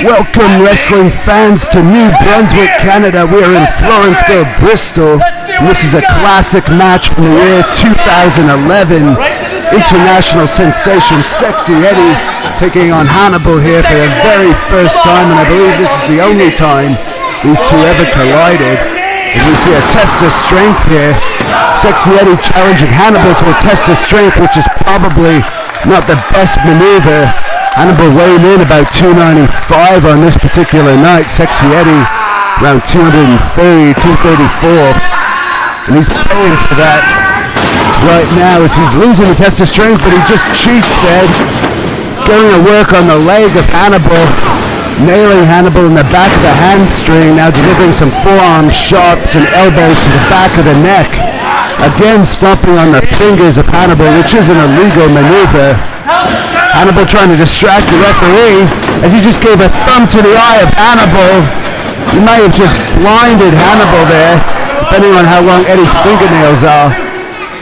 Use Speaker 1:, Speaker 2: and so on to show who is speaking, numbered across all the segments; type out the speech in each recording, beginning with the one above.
Speaker 1: Welcome, wrestling fans, to New Brunswick, Canada. We are in Florenceville, Bristol. And this is a classic match from the year 2011. International sensation Sexxxy Eddy taking on Hannibal here for the very first time, and I believe this is the only time these two ever collided. As we see a test of strength here. Sexxxy Eddy challenging Hannibal to a test of strength, which is probably not the best maneuver. Hannibal weighing in about 295 on this particular night. Sexxxy Eddy around 230, 234. And he's paying for that right now as he's losing the test of strength, but he just cheats there. Going to work on the leg of Hannibal, nailing Hannibal in the back of the hamstring, now delivering some forearm shots and elbows to the back of the neck. Again stomping on the fingers of Hannibal, which is an illegal maneuver. Hannibal trying to distract the referee as he just gave a thumb to the eye of Hannibal. He might have just blinded Hannibal there, depending on how long Eddy's fingernails are.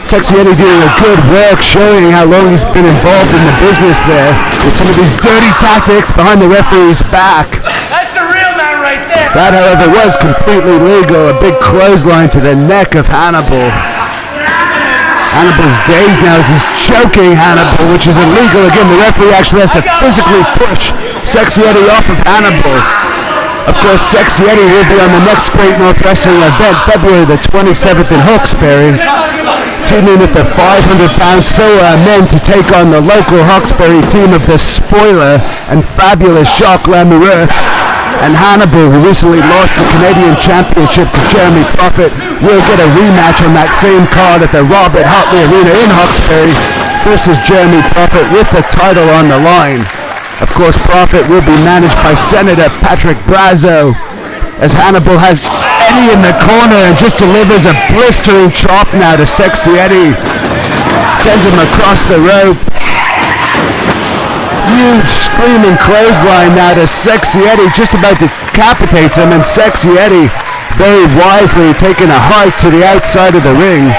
Speaker 1: Sexxxy Eddy doing a good work, showing how long he's been involved in the business there, with some of these dirty tactics behind the referee's back.
Speaker 2: That's a real man right there.
Speaker 1: That, however, was completely legal. A big clothesline to the neck of Hannibal. Hannibal's dazed now as he's choking Hannibal, which is illegal. Again, the referee actually has to physically push Sexxxy Eddy off of Hannibal. Of course, Sexxxy Eddy will be on the next Great North Wrestling event, February the 27th in Hawkesbury, teaming with the 500-pound Soa men to take on the local Hawkesbury team of the Spoiler and Fabulous Jacques Lamoureux. And Hannibal, who recently lost the Canadian Championship to Jeremy Prophet, will get a rematch on that same card at the Robert Hotley Arena in Hawkesbury versus Jeremy Prophet with the title on the line. Of course, Prophet will be managed by Senator Patrick Brazo, as Hannibal has Eddy in the corner and just delivers a blistering chop now to Sexxxy Eddy. Sends him across the rope. Huge screaming clothesline now to Sexxxy Eddy, just about decapitates him, and Sexxxy Eddy very wisely taking a hike to the outside of the ring.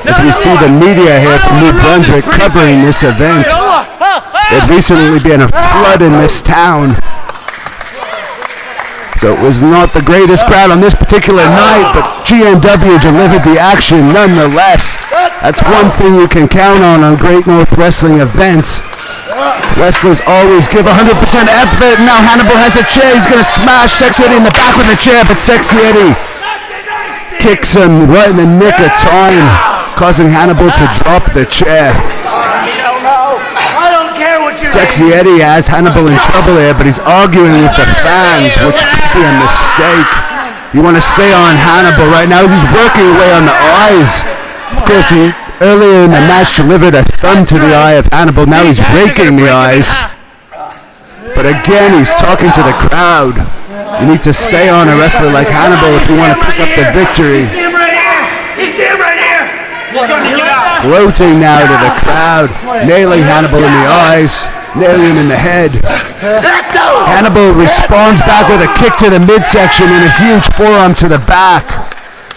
Speaker 1: As we see the media here from New Brunswick covering this event. There'd recently been a flood in this town, so it was not the greatest crowd on this particular night, but GNW delivered the action nonetheless. That's one thing you can count on Great North Wrestling events. Wrestlers always give 100% effort. Now Hannibal has a chair. He's going to smash Sexxxy Eddy in the back with the chair, but Sexxxy Eddy kicks him right in the nick of time, causing Hannibal to drop the chair. Sexxxy Eddy has Hannibal in trouble here, but he's arguing with the fans, which could be a mistake. You want to stay on Hannibal right now as he's working away on the eyes. Of course, he earlier in the match delivered a thumb to the eye of Hannibal. Now he's raking the eyes. But again, he's talking to the crowd. You need to stay on a wrestler like Hannibal if you want to pick up the victory. Gloating now to the crowd, nailing Hannibal in the eyes, nailing him in the head. Hannibal responds back with a kick to the midsection and a huge forearm to the back.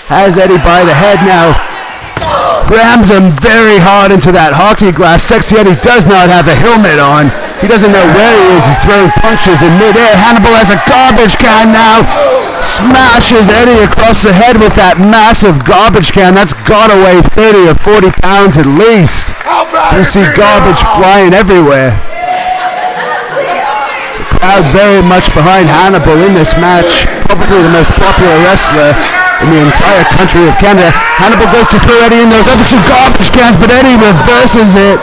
Speaker 1: Has Eddy by the head now. Rams him very hard into that hockey glass. Sexxxy Eddy does not have a helmet on. He doesn't know where he is. He's throwing punches in midair. Hannibal has a garbage can now. Smashes Eddy across the head with that massive garbage can. That's got to weigh 30 or 40 pounds at least. So we see garbage flying everywhere. The crowd very much behind Hannibal in this match. Probably the most popular wrestler in the entire country of Canada. Hannibal goes to throw Eddy in those other two garbage cans, but Eddy reverses it.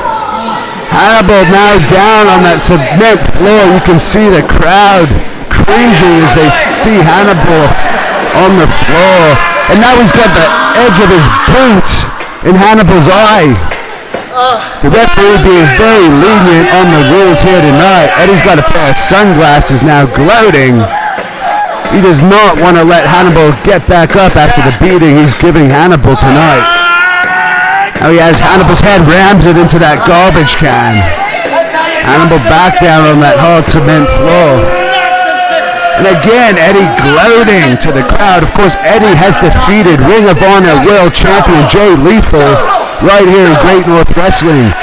Speaker 1: Hannibal now down on that cement floor. You can see the crowd cringing as they see Hannibal on the floor. And now he's got the edge of his boot in Hannibal's eye. The referee being very lenient on the rules here tonight. Eddy's got a pair of sunglasses now, gloating. He does not want to let Hannibal get back up after the beating he's giving Hannibal tonight. Now he has Hannibal's head, rams it into that garbage can. Hannibal back down on that hard cement floor. And again, Eddy gloating to the crowd. Of course, Eddy has defeated Ring of Honor World Champion Jay Lethal right here in Great North Wrestling.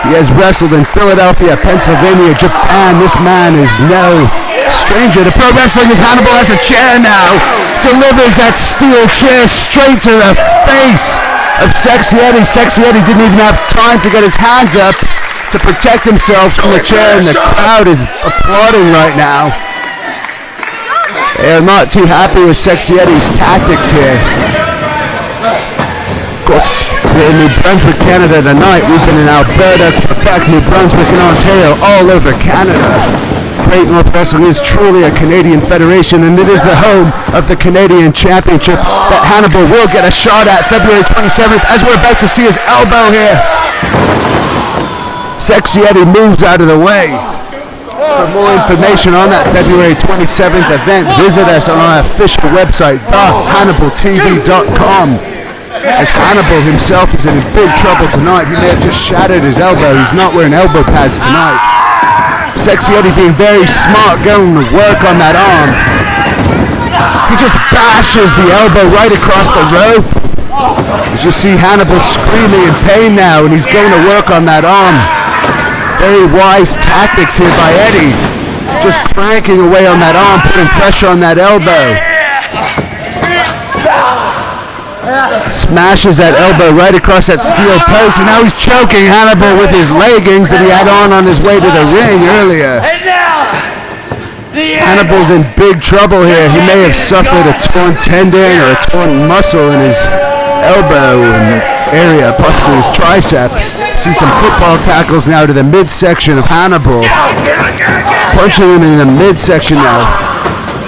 Speaker 1: He has wrestled in Philadelphia, Pennsylvania, Japan. This man is no stranger to pro wrestling as Hannibal has a chair now. Delivers that steel chair straight to the face of Sexxxy Eddy. Sexxxy Eddy didn't even have time to get his hands up to protect himself from the chair, and the crowd is applauding right now. They are not too happy with Sexxxy Eddy's tactics here. Of course, we're in New Brunswick, Canada tonight. We've been in Alberta, Quebec, New Brunswick, and Ontario, all over Canada. Great North Wrestling is truly a Canadian federation, and it is the home of the Canadian Championship that Hannibal will get a shot at February 27th, as we're about to see his elbow here. Sexxxy Eddy moves out of the way. For more information on that February 27th event, visit us on our official website, HANNIBALTV.com. As Hannibal himself is in big trouble tonight. He may have just shattered his elbow. He's not wearing elbow pads tonight. Sexxxy Eddy being very smart, going to work on that arm. He just bashes the elbow right across the rope. As you see Hannibal screaming in pain now, and he's going to work on that arm. Very wise tactics here by Eddy. Just cranking away on that arm, putting pressure on that elbow. Smashes that elbow right across that steel post, and now he's choking Hannibal with his leggings that he had on his way to the ring earlier. Hannibal's in big trouble here. He may have suffered a torn tendon or a torn muscle in his elbow area, possibly his tricep. See some football tackles now to the midsection of Hannibal. Punching him in the midsection now.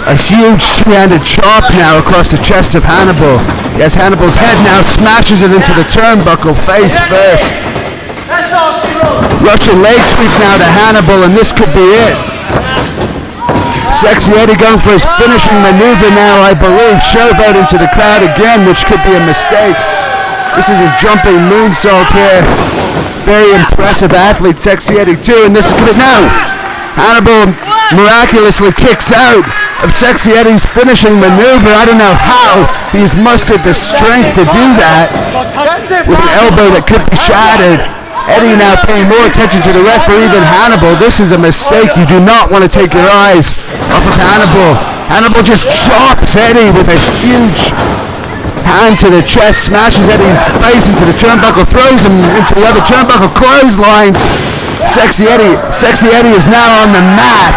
Speaker 1: A huge two-handed chop now across the chest of Hannibal. Yes, Hannibal's head now smashes it into the turnbuckle face first. Russian leg sweep now to Hannibal, and this could be it. Sexxxy Eddy going for his finishing maneuver now, I believe. Showboat into the crowd again, which could be a mistake. This is his jumping moonsault here. Very impressive athlete, Sexxxy Eddy too, and this is good. Now, Hannibal miraculously kicks out of Sexxxy Eddy's finishing maneuver. I don't know how he's mustered the strength to do that with an elbow that could be shattered. Eddy now paying more attention to the referee than Hannibal. This is a mistake. You do not want to take your eyes off of Hannibal. Hannibal just chops Eddy with a huge hand to the chest, smashes Eddy's face into the turnbuckle, throws him into the other turnbuckle, clotheslines Sexxxy Eddy is now on the mat.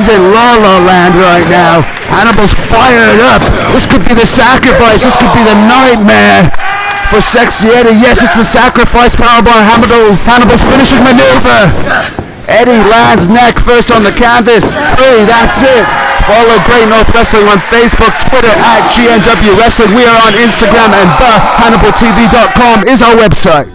Speaker 1: He's in La La Land right now. Hannibal's fired up. This could be the sacrifice. This could be the nightmare for Sexxxy Eddy. Yes, it's a sacrifice powerbomb. Hannibal's finishing maneuver. Eddy lands neck first on the canvas. 3, that's it. Follow Great North Wrestling on Facebook, Twitter @GNW Wrestling. We are on Instagram, and thehannibaltv.com is our website.